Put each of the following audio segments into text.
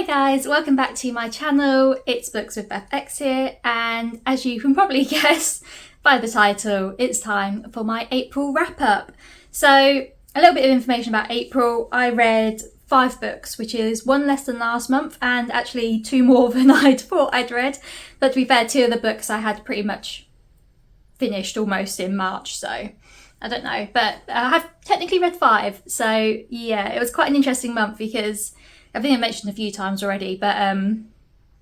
guys, welcome back to my channel. It's Books with BethX here, and as you can probably guess by the title, it's time for my April wrap-up. So a little bit of information about April. I read 5 books, which is 1 less than last month and actually 2 more than I'd thought I'd read. But to be fair, 2 of the books I had pretty much finished almost in March, so I don't know. But I have technically read 5, so yeah, it was quite an interesting month because I think I mentioned a few times already, but in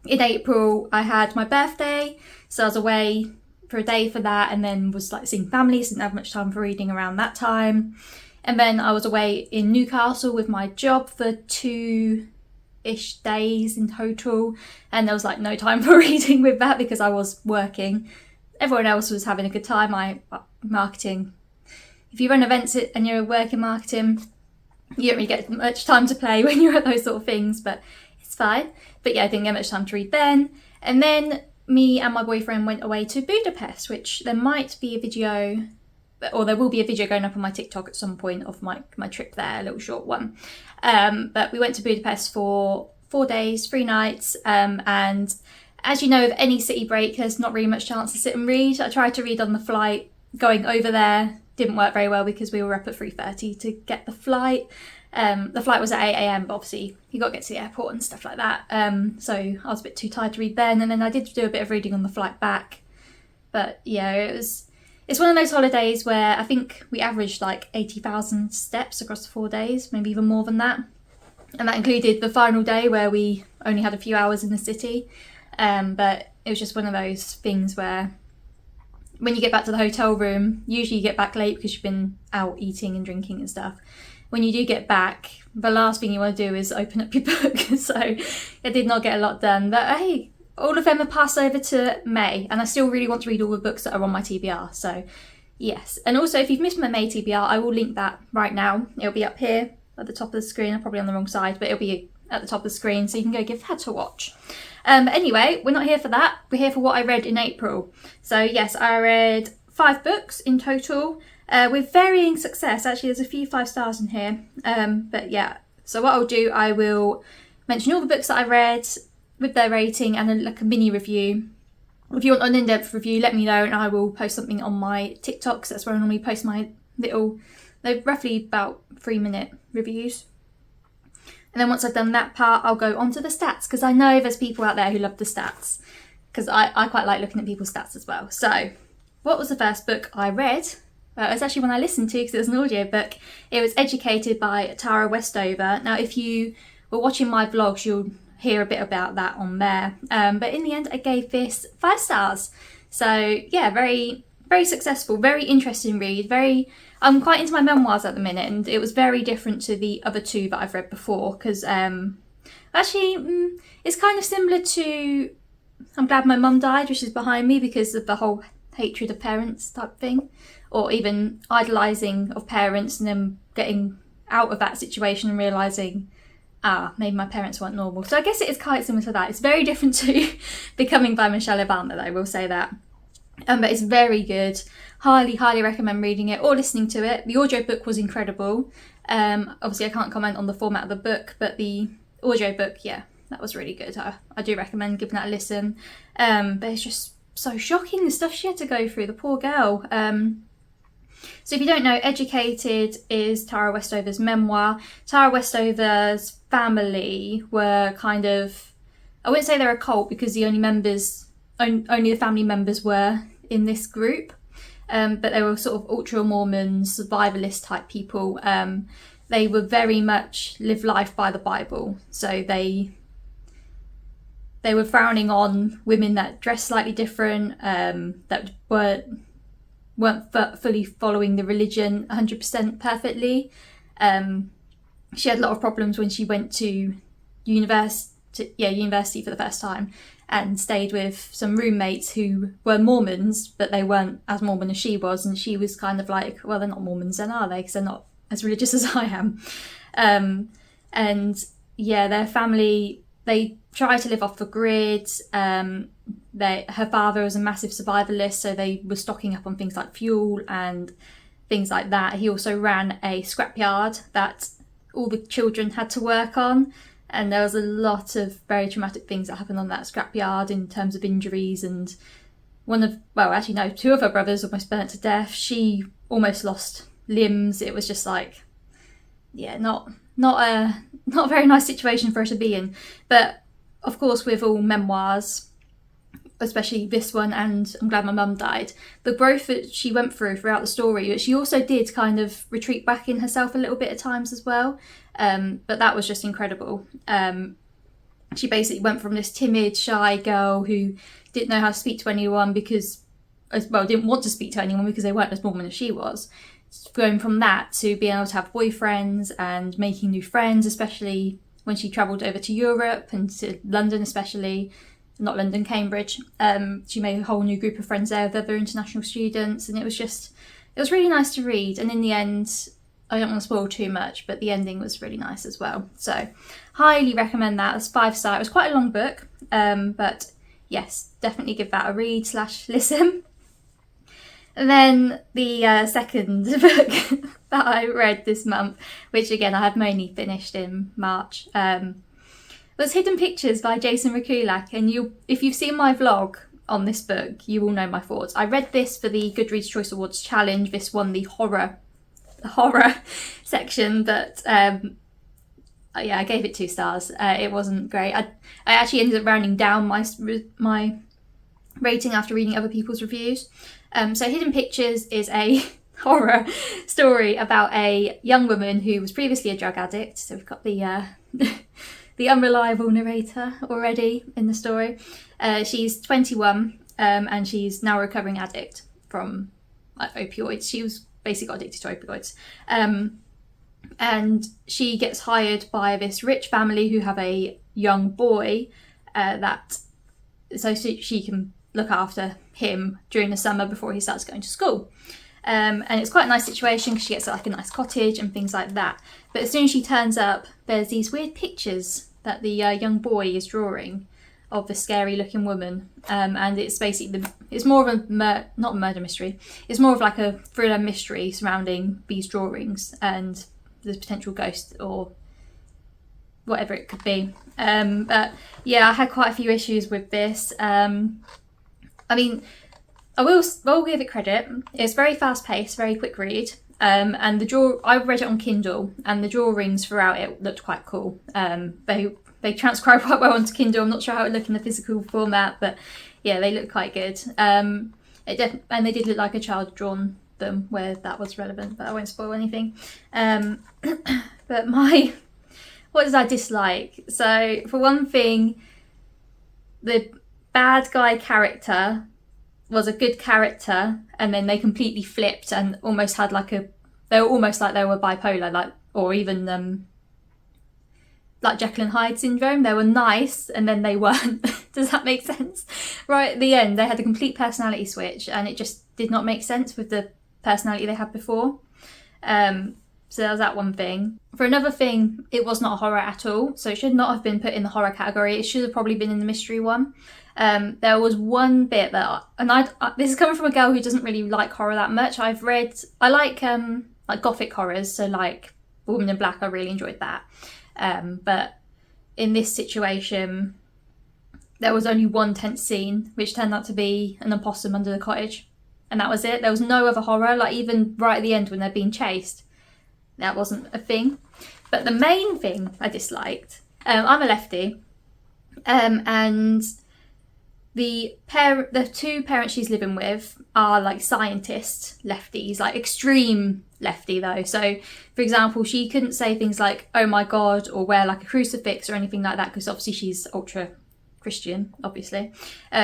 April I had my birthday, so I was away for a day for that, and then was like seeing family, so didn't have much time for reading around that time. And then I was away in Newcastle with my job for 2-ish days in total, and there was like no time for reading with that because I was working. Everyone else was having a good time. Marketing. If you run events and you're working marketing, you don't really get much time to play when you're at those sort of things, but it's fine. But yeah, I didn't get much time to read then. And then me and my boyfriend went away to Budapest, which there might be a video, or there will be a video going up on my TikTok at some point of my trip there, a little short one. But we went to Budapest for 4 days, 3 nights, and as you know, with any city break, there's not really much chance to sit and read. I tried to read on the flight going over there. Didn't work very well because we were up at 3:30 to get the flight. The flight was at 8 a.m, but obviously you got to get to the airport and stuff like that. So I was a bit too tired to read then, and then I did do a bit of reading on the flight back. But yeah, it's one of those holidays where I think we averaged like 80,000 steps across the 4 days, maybe even more than that. And that included the final day where we only had a few hours in the city. But it was just one of those things where when you get back to the hotel room, usually you get back late because you've been out eating and drinking and stuff. When you do get back, the last thing you want to do is open up your book. So I did not get a lot done. But hey, all of them are passed over to May, and I still really want to read all the books that are on my TBR. So yes. And also, if you've missed my May TBR, I will link that right now. It'll be up here at the top of the screen. I'm probably on the wrong side, but it'll be at the top of the screen, so you can go give that a watch. Anyway, we're not here for that. We're here for what I read in April. So yes, I read 5 books in total, with varying success. Actually, there's a few 5 stars in here. But yeah, so what I'll do, I will mention all the books that I read with their rating and then like a mini review. If you want an in-depth review, let me know and I will post something on my TikTok, because that's where I normally post my little, they're roughly about 3-minute reviews. And then once I've done that part, I'll go on to the stats, because I know there's people out there who love the stats, because I quite like looking at people's stats as well. So what was the first book I read? Well, it was actually one I listened to because it was an audio book. It was Educated by Tara Westover. Now, if you were watching my vlogs, you'll hear a bit about that on there. But in the end, I gave this 5 stars. So yeah, very, very successful, very interesting read. I'm quite into my memoirs at the minute, and it was very different to the other 2 that I've read before, because actually it's kind of similar to I'm Glad My Mum Died, which is behind me because of the whole hatred of parents type thing, or even idolising of parents and then getting out of that situation and realising, maybe my parents weren't normal. So I guess it is quite similar to that. It's very different to Becoming by Michelle Obama, though, I will say that. But it's very good. Highly, highly recommend reading it or listening to it. The audiobook was incredible. Obviously I can't comment on the format of the book, but the audiobook, yeah, that was really good. I do recommend giving that a listen. But it's just so shocking, the stuff she had to go through, the poor girl. So if you don't know, Educated is Tara Westover's memoir. Tara Westover's family were kind of, I wouldn't say they're a cult because the only the family members were in this group. But they were sort of ultra-Mormon, survivalist type people. They were very much live life by the Bible. So they were frowning on women that dressed slightly different, that weren't fully following the religion 100% perfectly. She had a lot of problems when she went to university for the first time, and stayed with some roommates who were Mormons, but they weren't as Mormon as she was. And she was kind of like, well, they're not Mormons then, are they? Because they're not as religious as I am. And yeah, their family, they try to live off the grid. Her father was a massive survivalist, so they were stocking up on things like fuel and things like that. He also ran a scrapyard that all the children had to work on. and there was a lot of very traumatic things that happened on that scrapyard in terms of injuries, and two of her brothers almost burnt to death. She almost lost limbs. It was just like, yeah, not a very nice situation for her to be in. But of course, with all memoirs, especially this one and I'm Glad My Mum Died, the growth that she went through throughout the story, but she also did kind of retreat back in herself a little bit at times as well. But that was just incredible. She basically went from this timid, shy girl who didn't know how to speak to anyone didn't want to speak to anyone because they weren't as Mormon as she was. Going from that to being able to have boyfriends and making new friends, especially when she travelled over to Europe and to London especially, not London, Cambridge. She made a whole new group of friends there with other international students, and it was really nice to read. And in the end, I don't want to spoil too much, but the ending was really nice as well. So highly recommend that. It's 5-star. It was quite a long book, but yes, definitely give that a read/listen. And then the second book that I read this month, which again I have mainly finished in March, was Hidden Pictures by Jason Rekulak. And if you've seen my vlog on this book, you will know my thoughts. I read this for the Goodreads Choice Awards challenge. This won the horror section, but I gave it 2 stars. It wasn't great. I actually ended up rounding down my rating after reading other people's reviews. So Hidden Pictures is a horror story about a young woman who was previously a drug addict. So we've got the the unreliable narrator already in the story. She's 21 and she's now a recovering addict from opioids. She was basically got addicted to opioids. And she gets hired by this rich family who have a young boy so she can look after him during the summer before he starts going to school. And it's quite a nice situation because she gets like a nice cottage and things like that. But as soon as she turns up, there's these weird pictures that the young boy is drawing of the scary looking woman. And it's basically, it's more of a, not a murder mystery, it's more of like a thriller mystery surrounding these drawings and the potential ghost or whatever it could be. But yeah, I had quite a few issues with this. I mean, I will give it credit. It's very fast paced, very quick read. And I read it on Kindle, and the drawings throughout it looked quite cool. They transcribe quite well onto Kindle. I'm not sure how it looked in the physical format, but yeah, they look quite good. And they did look like a child drawn them where that was relevant, but I won't spoil anything. But what did I dislike? So for one thing, the bad guy character was a good character, and then they completely flipped and almost had they were almost like they were bipolar, or even like Jekyll and Hyde syndrome. They were nice and then they weren't. Does that make sense? Right at the end, they had a complete personality switch, and it just did not make sense with the personality they had before. So that was that one thing. For another thing, it was not a horror at all, so it should not have been put in the horror category. It should have probably been in the mystery one. There was one bit that, this is coming from a girl who doesn't really like horror that much. I like gothic horrors, so like Woman in Black, I really enjoyed that. But in this situation, there was only one tense scene, which turned out to be an opossum under the cottage. And that was it. There was no other horror, like even right at the end when they're being chased. That wasn't a thing. But the main thing I disliked, I'm a lefty, and the two parents she's living with are like scientist lefties, like extreme lefty though. So for example, she couldn't say things like, oh my God, or wear like a crucifix or anything like that, because obviously she's ultra Christian, obviously.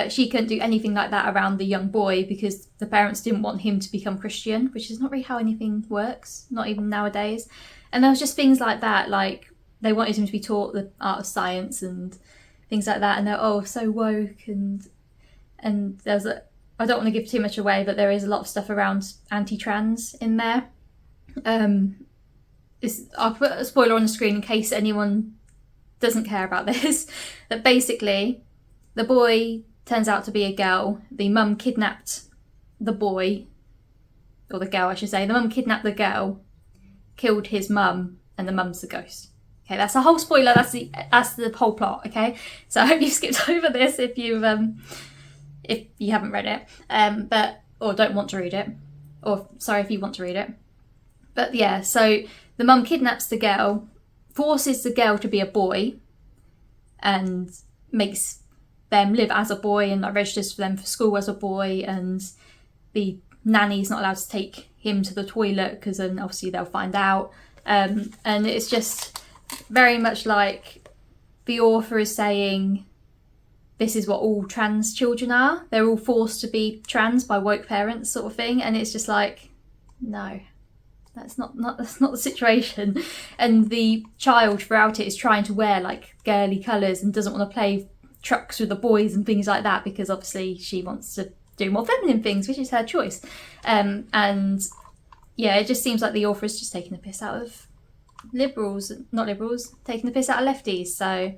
She couldn't do anything like that around the young boy because the parents didn't want him to become Christian, which is not really how anything works, not even nowadays. And there was just things like that, like they wanted him to be taught the art of science and things like that, and they're so woke, and there's I don't want to give too much away, but there is a lot of stuff around anti-trans in there. I'll put a spoiler on the screen in case anyone doesn't care about this, that basically the boy turns out to be a girl. The mum kidnapped the boy, or the girl I should say. The mum kidnapped the girl, killed his mum, and the mum's the ghost. Okay, that's a whole spoiler. That's the whole plot. Okay, so I hope you skipped over this if you haven't read it, or don't want to read it, or sorry if you want to read it. But yeah, so the mum kidnaps the girl, forces the girl to be a boy, and makes them live as a boy, and like registers for them for school as a boy, and the nanny's not allowed to take him to the toilet because then obviously they'll find out. And it's just very much like the author is saying this is what all trans children are. They're all forced to be trans by woke parents, sort of thing. And it's just like, no, that's not the situation. And the child throughout it is trying to wear like girly colours and doesn't want to play trucks with the boys and things like that because obviously she wants to do more feminine things, which is her choice. And yeah, it just seems like the author is just taking the piss out of taking the piss out of lefties. So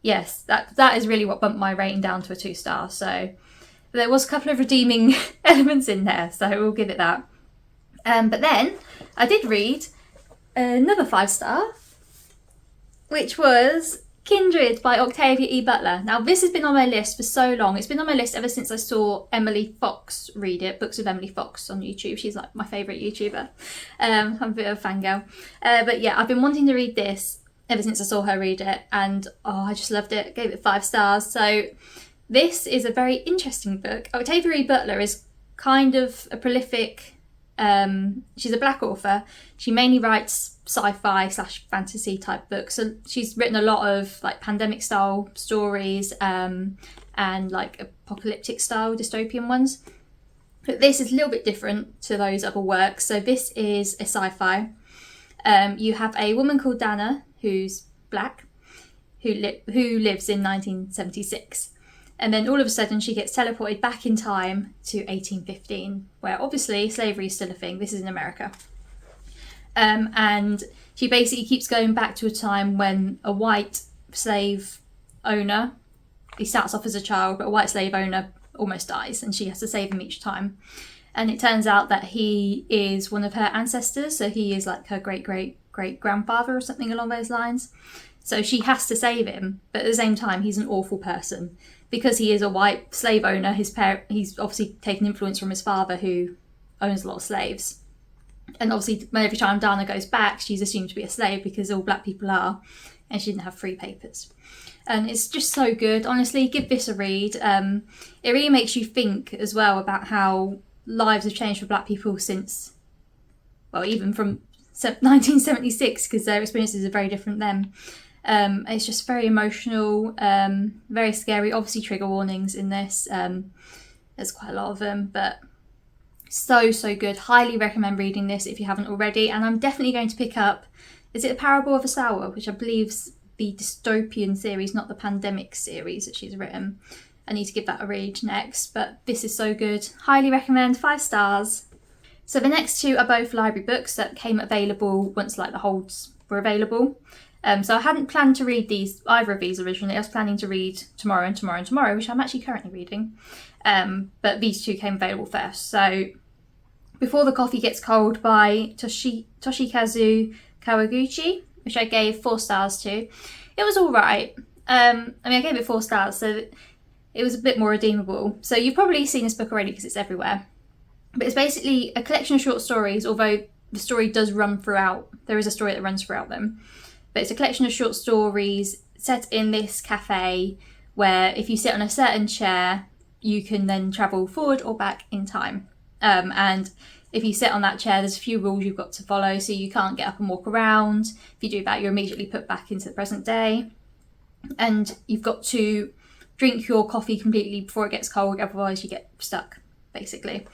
yes, that is really what bumped my rating down to a 2 star. So there was a couple of redeeming elements in there, so we'll give it that. But then I did read another 5 star, which was Kindred by Octavia E. Butler. Now this has been on my list for so long. It's been on my list ever since I saw Emily Fox read it, Books with Emily Fox on YouTube. She's like my favourite YouTuber. I'm a bit of a fangirl. But yeah, I've been wanting to read this ever since I saw her read it, and I just loved it. Gave it 5 stars. So this is a very interesting book. Octavia E. Butler is kind of a prolific, she's a black author. She mainly writes sci-fi / fantasy type books. So she's written a lot of like pandemic style stories and like apocalyptic style dystopian ones. But this is a little bit different to those other works. So this is a sci-fi. You have a woman called Dana who's black who lives in 1976. And then all of a sudden she gets teleported back in time to 1815, where obviously slavery is still a thing. This is in America. And she basically keeps going back to a time when a white slave owner, he starts off as a child, but a white slave owner almost dies and she has to save him each time. And it turns out that he is one of her ancestors, so he is like her great-great-great-grandfather or something along those lines. So she has to save him, but at the same time he's an awful person. Because he is a white slave owner, he's obviously taken influence from his father who owns a lot of slaves. And obviously every time Dana goes back, she's assumed to be a slave because all black people are, and she didn't have free papers. And it's just so good. Honestly, give this a read. It really makes you think as well about how lives have changed for black people since, well, even from 1976, because their experiences are very different then. It's just very emotional, very scary. Obviously trigger warnings in this. There's quite a lot of them, but so good. Highly recommend reading this if you haven't already. And I'm definitely going to pick up, is it A Parable of a Sower, which I believe's the dystopian series, not the pandemic series that she's written. I need to give that a read next, but this is so good. Highly recommend, 5 stars. So the next 2 are both library books that came available once like the holds were available. So I hadn't planned to read either of these originally. I was planning to read Tomorrow and Tomorrow and Tomorrow, which I'm actually currently reading. But these 2 came available first. So Before the Coffee Gets Cold by Toshikazu Kawaguchi, which I gave 4 stars to. It was all right. I gave it 4 stars, so it was a bit more redeemable. So you've probably seen this book already because it's everywhere. But it's basically a collection of short stories, although the story does run throughout. There is a story that runs throughout them. But it's a collection of short stories set in this cafe where if you sit on a certain chair, you can then travel forward or back in time. And if you sit on that chair, there's a few rules you've got to follow. So you can't get up and walk around. If you do that, you're immediately put back into the present day. And you've got to drink your coffee completely before it gets cold, otherwise you get stuck, basically.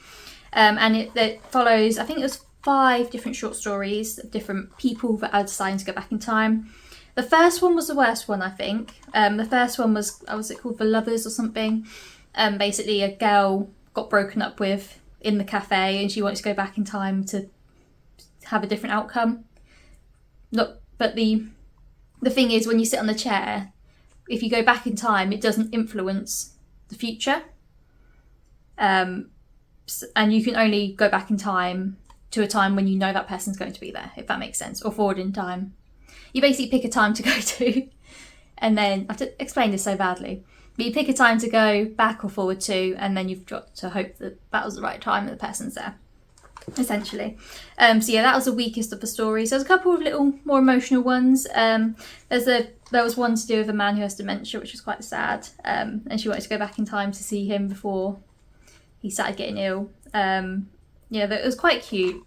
And it follows, I think it was 5 different short stories of different people that are deciding to go back in time. The first one was the worst one, I think. The first one was it called The Lovers or something? Basically a girl got broken up with in the cafe and she wanted to go back in time to have a different outcome. But the thing is, when you sit on the chair, if you go back in time, it doesn't influence the future. And you can only go back in time to a time when you know that person's going to be there, if that makes sense, or forward in time. You basically pick a time to go to, and then I have to explain this so badly. But you pick a time to go back or forward to, and then you've got to hope that that was the right time and the person's there, essentially. So yeah, that was the weakest of the stories. There's a couple of little more emotional ones. There was one to do with a man who has dementia, which was quite sad, and she wanted to go back in time to see him before he started getting ill. Yeah, it was quite cute.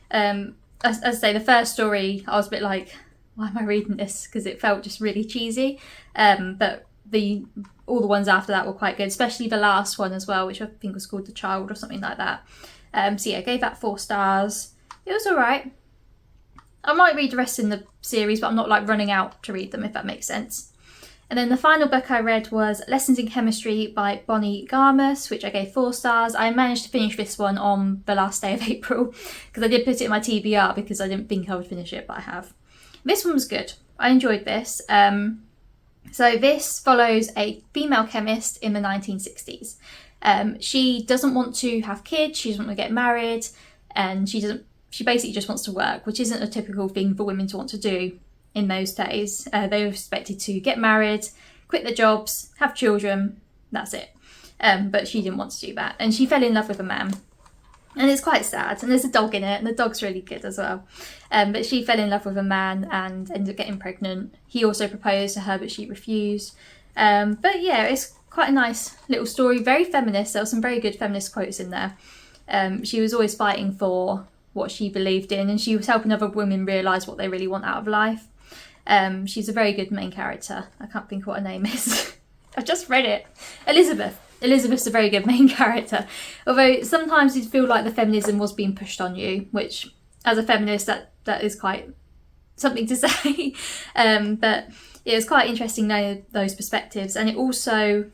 As I say, the first story, I was a bit like, why am I reading this? Because it felt just really cheesy. But all the ones after that were quite good, especially the last one as well, which I think was called The Child or something like that. So yeah, I gave that 4 stars. It was alright. I might read the rest in the series, but I'm not like running out to read them, if that makes sense. And then the final book I read was Lessons in Chemistry by Bonnie Garmus, which I gave 4 stars. I managed to finish this one on the last day of April, because I did put it in my TBR because I didn't think I would finish it, but I have. This one was good. I enjoyed this. So this follows a female chemist in the 1960s. She doesn't want to have kids, she doesn't want to get married, and she basically just wants to work, which isn't a typical thing for women to want to do in those days. They were expected to get married, quit their jobs, have children, that's it. But she didn't want to do that, and she fell in love with a man. And it's quite sad, and there's a dog in it, and the dog's really good as well. But she fell in love with a man and ended up getting pregnant. He also proposed to her, but she refused. But yeah, it's quite a nice little story, very feminist. There were some very good feminist quotes in there. She was always fighting for what she believed in, and she was helping other women realise what they really want out of life. She's a very good main character. I can't think what her name is. I've just read it. Elizabeth. Elizabeth's a very good main character. Although sometimes you feel like the feminism was being pushed on you, which as a feminist that is quite something to say. But it was quite interesting knowing those perspectives, and it also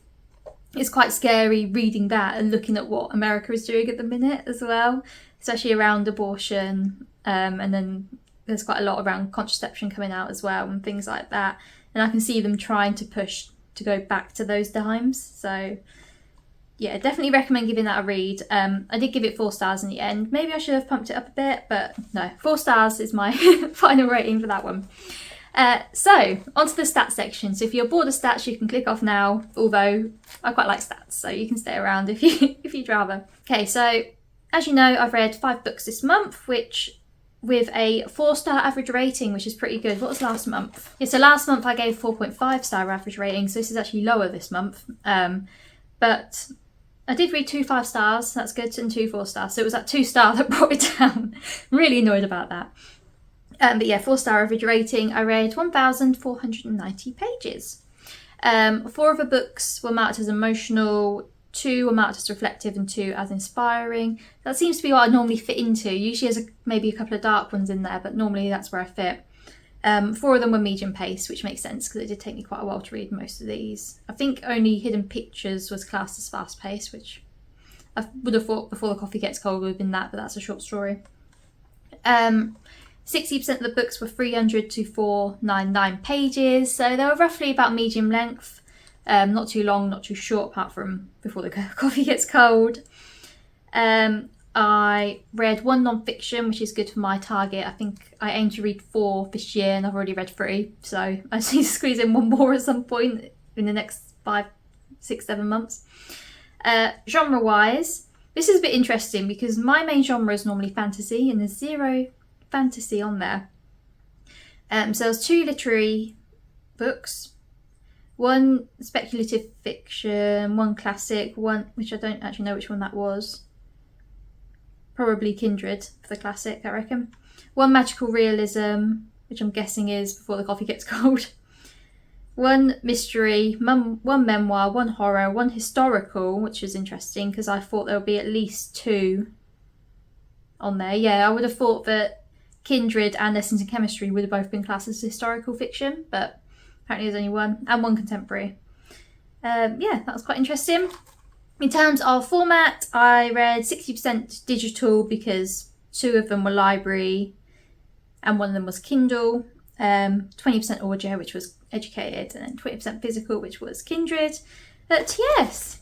is quite scary reading that and looking at what America is doing at the minute as well, especially around abortion, and then there's quite a lot around contraception coming out as well and things like that, and I can see them trying to push to go back to those times. So yeah, definitely recommend giving that a read. I did give it 4 stars in the end. Maybe I should have pumped it up a bit, but no, 4 stars is my final rating for that one. So onto the stats section. So if you're bored of stats, you can click off now, although I quite like stats, so you can stay around if you'd rather. Okay, so as you know, I've read 5 books this month, which with a 4-star average rating, which is pretty good. What was last month? Yeah, so last month I gave 4.5-star average rating, so this is actually lower this month. But I did read 2 5 stars, that's good, and 2 4 stars. So it was that 2-star that brought it down. Really annoyed about that. But yeah, 4-star average rating. I read 1,490 pages. 4 of the books were marked as emotional, 2 were marked as reflective, and 2 as inspiring. That seems to be what I normally fit into. Usually there's maybe a couple of dark ones in there, but normally that's where I fit. 4 of them were medium pace, which makes sense because it did take me quite a while to read most of these. I think only Hidden Pictures was classed as fast paced, which I would have thought Before the Coffee Gets Cold would have been that, but that's a short story. 60% of the books were 300 to 499 pages, so they were roughly about medium length. Not too long, not too short, apart from Before the Coffee Gets Cold. I read 1 non-fiction, which is good for my target. I think I aim to read 4 this year, and I've already read 3, so I just need to squeeze in 1 more at some point in the next 5, 6, 7 months. Genre-wise, this is a bit interesting because my main genre is normally fantasy, and there's 0 fantasy on there. So there's 2 literary books, 1 speculative fiction, 1 classic, 1 which I don't actually know which one that was. Probably Kindred for the classic, I reckon. 1 magical realism, which I'm guessing is Before the Coffee Gets Cold. 1 mystery, 1 memoir, 1 horror, 1 historical, which is interesting because I thought there would be at least 2 on there. Yeah, I would have thought that Kindred and Lessons in Chemistry would have both been classed as historical fiction, but apparently there's only 1, and 1 contemporary. Yeah, that was quite interesting. In terms of format, I read 60% digital because 2 of them were library and 1 of them was Kindle. 20% audio, which was Educated, and then 20% physical, which was Kindred. But yes,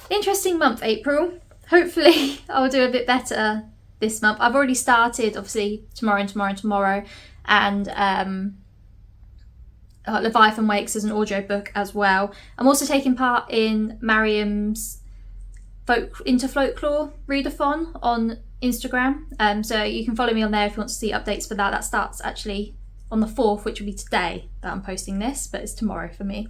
interesting month, April. Hopefully I'll do a bit better this month. I've already started, obviously, tomorrow, and Leviathan Wakes as an audiobook as well. I'm also taking part in Mariam's Into Folklore readathon on Instagram. So you can follow me on there if you want to see updates for that. That starts actually on the 4th, which will be today that I'm posting this, but it's tomorrow for me.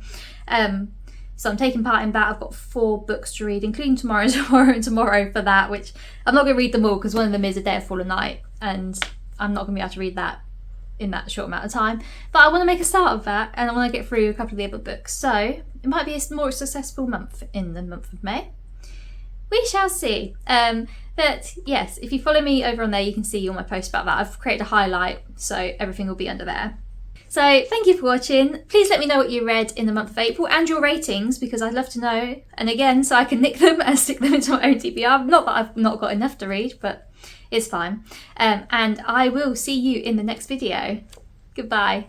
So I'm taking part in that. I've got 4 books to read, including tomorrow and tomorrow for that, which I'm not going to read them all because one of them is A Day of Fallen Night, and I'm not going to be able to read that in that short amount of time. But I want to make a start of that, and I want to get through a couple of the other books. So it might be a more successful month in the month of May. We shall see. But yes, if you follow me over on there, you can see all my posts about that. I've created a highlight, so everything will be under there. So thank you for watching. Please let me know what you read in the month of April and your ratings, because I'd love to know. And again, so I can nick them and stick them into my own TBR. Not that I've not got enough to read, but it's fine. And I will see you in the next video. Goodbye.